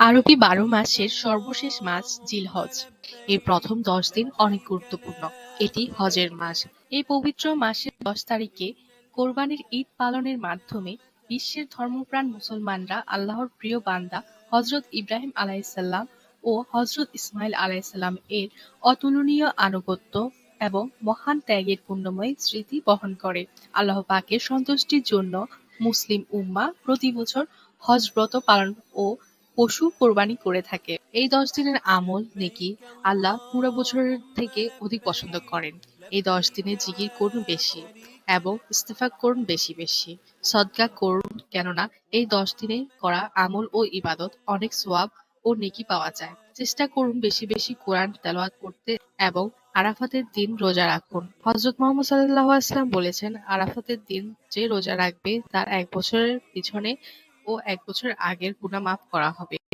আরবি ১২ মাসের সর্বশেষ মাস জিলহজ। এর প্রথম ১০ দিন অনেক গুরুত্বপূর্ণ। এটি হজের মাস। এই পবিত্র মাসের ১০ তারিখে কোরবানির ঈদ পালনের মাধ্যমে বিশ্বের ধর্মপ্রাণ মুসলমানরা আল্লাহর প্রিয় বান্দা হযরত ইব্রাহিম আলাইহিসসালাম ও হযরত ইসমাঈল আলাইহিসসালাম এর অতুলনীয় আনুগত্য এবং মহান ত্যাগের পুণ্যময় স্মৃতি বহন করে। আল্লাহ পাকের সন্তুষ্টির জন্য মুসলিম উম্মাহ প্রতি বছর হজ ব্রত পালন ও পশু কোরবানি করে থাকে। এই ১০ দিনের আমল নেকি আল্লাহ পুরো বছরের থেকে অধিক পছন্দ করেন। এই ১০ দিনে জিকির করুন বেশি এবং ইস্তেগফার করুন বেশি বেশি। সদকা করুন, কেননা এই ১০ দিনে করা আমল ও ইবাদত অনেক সওয়াব ও নেকি পাওয়া যায়। চেষ্টা করুন বেশি বেশি কোরআন তেলাওয়াত করতে এবং আরাফাতের দিন রোজা রাখুন। হযরত মুহাম্মদ সাল্লাল্লাহু আলাইহি ওয়াসাল্লাম বলেছেন, আরাফাতের দিন যে রোজা রাখবে তার ১ বছরের পিছনে ও ১ বছর আগের গুনাহ মাফ করা হবে।